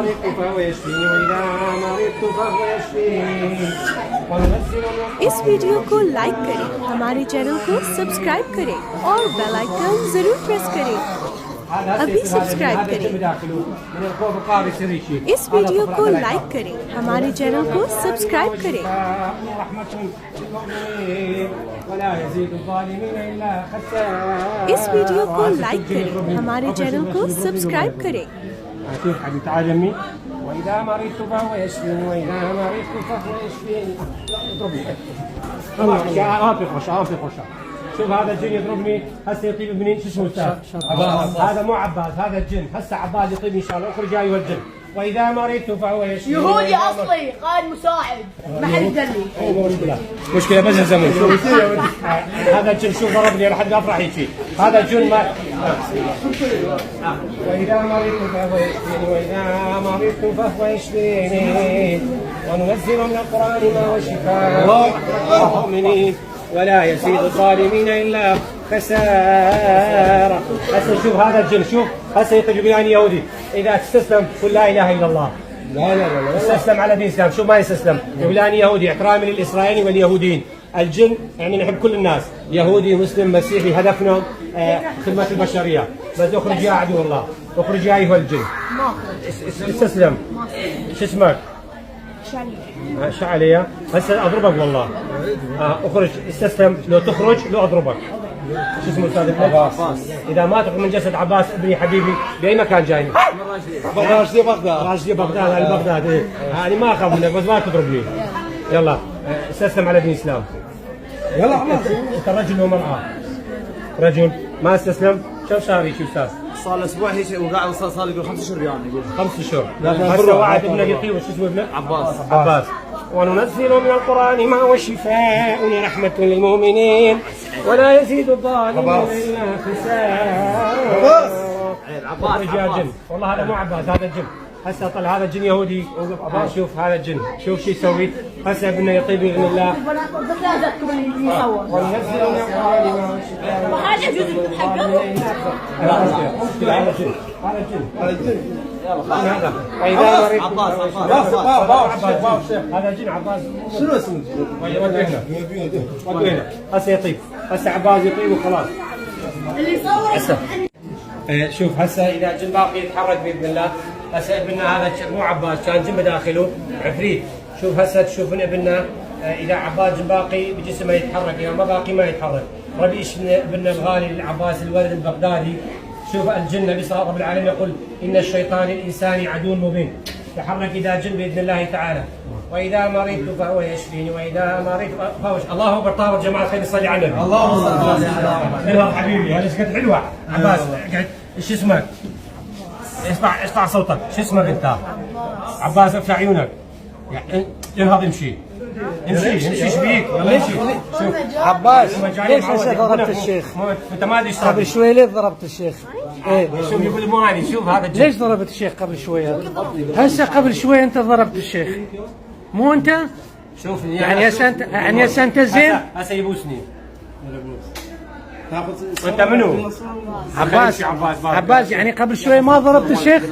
مرضت فهو يشفيني وإذا مرضت فهو يشفيني इस वीडियो को लाइक करें, हमारे चैनल को सब्सक्राइब करें और बेल आइकन जरूर प्रेस करें। अभी सब्सक्राइब करें। इस वीडियो को लाइक करें, हमारे चैनल को सब्सक्राइब करें। इस वीडियो को लाइक करें, हमारे चैनल को सब्सक्राइब करें। وإذا مرضت فهو يشفيني وإذا مرضت فهو يشفيني. اضربني في خشة. شوف هذا الجن يضربني هسه يطيب ابني شو اسمه استاذ؟ هذا مو عباس، هذا الجن هسه عباس يطيب ان شاء الله. اخرج ايها الجن واذا مرضت فهو يشفيني. يهودي اصلي قائد مساعد ما حد يدلي. مشكلة بس الزمن. شوف هذا الجن شوف ضربني لحد افرح يجي. هذا الجن ما وإذا مرضت فهو يشفيني وإذا مرضت فهو يشفيني وننزل من القرآن ما هو شفاء للمؤمنين ولا يزيد الظالمين إلا خسارة. هسه شوف هذا الجن شوف هسه يطلق بيان يهودي إذا تستسلم قل لا إله إلا الله. لا استسلم على دين الإسلام. شوف ما يستسلم بيان يهودي احترامي للإسرائيليين واليهوديين. الجن يعني نحب كل الناس يهودي مسلم مسيحي هدفنا خدمة البشرية. بس اخرج يا عدو الله اخرج يا ايها الجن. استسلم. شو اسمك؟ شعلية. هسه اضربك والله. اخرج استسلم. لو تخرج لو اضربك. شو اسمه استاذ عباس؟ اذا ما تخرج من جسد عباس ابني حبيبي باي مكان جايني؟ راشدي بغداد. راشدي بغداد هاي بغداد ايه. انا ما اخاف منك بس ما تضربني. يلا استسلم على دين الاسلام. يلا انت رجل ومرأة. رجل ما استسلم. كم شهر يجي استاذ؟ صار له اسبوع هيك وقاعد صار يقول 5 اشهر يعني يقول 5 اشهر. هسه وعد ابنك يطيب وش اسمه ابنك؟ عباس. وننزل من القرآن ما هو شفاء ورحمة للمؤمنين ولا يزيد الظالمين إلا خسارة. عباس يا جن والله هذا مو عباس هذا الجن. هسه طلع هذا الجن يهودي. شوف هذا الجن شوف شو يسوي. هسه ابنه يطيب باذن الله. وننزل من القرآن ما هو شفاء. وهذا يجوز تتحقق. هذا الجن هذا وإذا مريض عباس هذا جن عباس. شنو اسمه؟ ودوا هنا هسه يطيب. هسه عباس يطيب وخلاص. اللي صور شوف هسه اذا جن باقي يتحرك باذن الله. هسه ابننا هذا مو عباس كان جن بداخله عفريت. شوف هسه تشوفون ابننا اذا عباس جن باقي بجسمه يتحرك اذا ما باقي ما يتحرك. ربيش ابننا الغالي العباس الولد البغدادي. شوف الجن النبي صلى الله عليه وسلم يقول إن الشيطان الإنسان عدو مبين. تحرك إذا جن بإذن الله تعالى. وإذا مرضت فهو يشفيني وإذا مرضت فهو الله أكبر. طاهر جماعة خير صلي على النبي. اللهم صل على حبيبي. هذا قد حلوة عباس. قاعد ايش اسمك؟ اسمع صوتك. شو اسمك أنت؟ عباس افتح عيونك. يعني انهض امشي. امشي ايش بيك؟ يلا امشي. شوف عباس ليش هسه ضربت الشيخ؟ انت ما ادري قبل شوي ليش ضربت الشيخ؟ ايه شوف يقول مو هذه. شوف هذا ليش ضربت الشيخ قبل شوي؟ هسه قبل شوي انت ضربت الشيخ مو انت؟ شوف يعني هسه انت زين؟ هسه يبوسني. وانت منو؟ عباس يعني قبل شوي ما ضربت الشيخ؟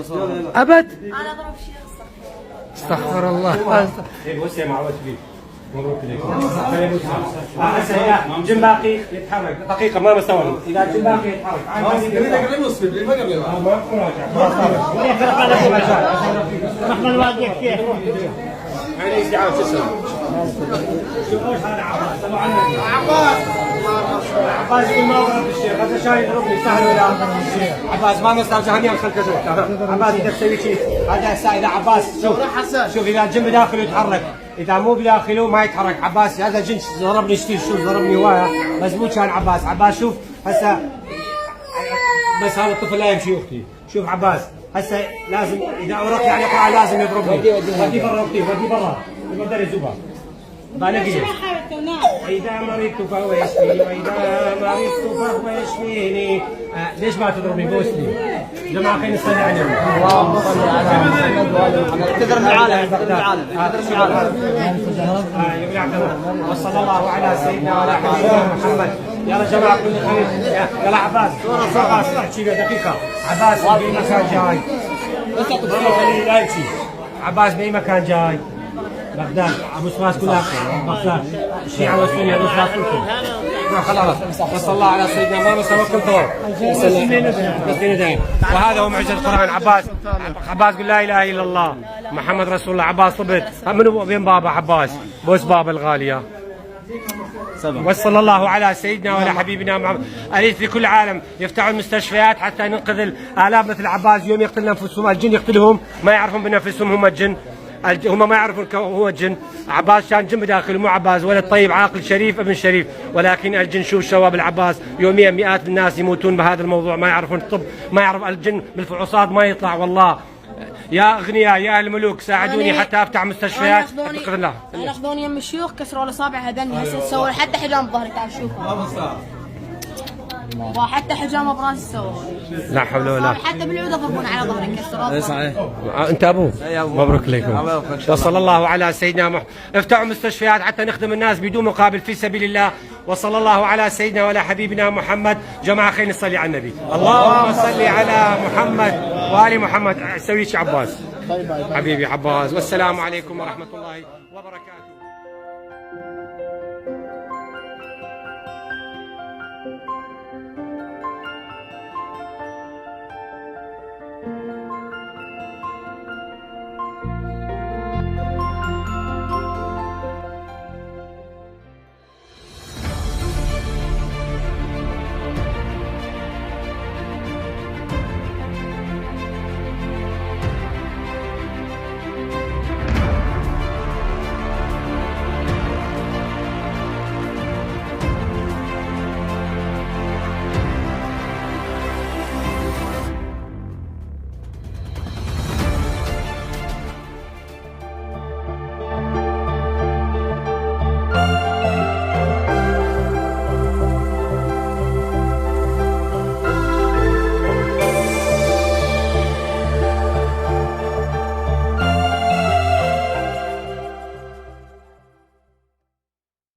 ابد؟ انا ضرب الشيخ استغفر الله. بوسه معود فيك. مبروك لك. هسه اذا جن باقي يتحرك دقيقه ما مستوعب. اذا جن باقي يتحرك رحمة الوالد يحكي. هذا استعانه شو اسمه؟ شوفوش هذا عباس يقول ما ضربت الشيخ. هذا شايل يضربني يستاهل ولا عباس ما مستاهل جهنم خلك عباس اذا تسوي شيء هذا هسه اذا عباس شوف اذا الجن بداخله يتحرك اذا مو بداخله ما يتحرك. عباس هذا جن ضربني شتير شوف ضربني هوايه بس مو كان عباس شوف هسه بس هذا الطفل لا يمشي اختي. شوف عباس هسه لازم اذا اورق يعني قرعه لازم يضربني. ودي برا اختي ودي برا يقدر يزوبها. بالك وإذا مرضت فهو يشفيني وإذا مرضت فهو يشفيني. ليش ما تضربني بوسني؟ جماعة خلينا نصلي على النبي. اللهم صل على محمد وآل محمد. تقدر العالم وصلى الله على سيدنا وعلى حبيبنا محمد. يلا جماعة كل خير. يلا عباس دقيقة. عباس في مكان جاي لا يمشي. عباس باي مكان جاي؟ بغداد. مصراس كلها بغداد. الشيعة والسنة مصراس كلهم. خلاص. وصلى الله على سيدنا محمد وهذا هو معجزة القرآن. عباس قل لا إله إلا الله محمد رسول الله. عباس طبت منو بين بابا عباس بوس بابا الغالية. وصلى الله على سيدنا وعلى حبيبنا محمد. أريد في كل عالم يفتحوا المستشفيات حتى ننقذ الآلاف مثل عباس. يوم يقتل أنفسهم الجن يقتلهم ما يعرفون بنفسهم هم الجن. هم ما يعرفون هو الجن. عباس كان جن بداخله مو عباس ولد طيب عاقل شريف ابن شريف، ولكن الجن شوف شباب العباس يوميا مئات الناس يموتون بهذا الموضوع. ما يعرفون الطب، ما يعرف الجن بالفحوصات ما يطلع. والله يا اغنياء يا اهل الملوك ساعدوني حتى افتح مستشفيات. انا اخذوني يم الشيوخ كسروا لي اصابع هذني هسه سووا حتى حجام بظهري. تعال شوفوا وحتى حجامه براسي سووا. لا حول ولا حتى بالعوده ضربون على ظهري كسروا. اي صحيح. انت ابوه؟ مبروك لكم. وصلى الله على سيدنا محمد. افتحوا مستشفيات حتى نخدم الناس بدون مقابل في سبيل الله. وصلى الله على سيدنا وعلى حبيبنا محمد. جماعه خلينا نصلي على النبي. اللهم صل على محمد وال محمد. سوي شي عباس حبيبي عباس. والسلام عليكم ورحمه الله وبركاته.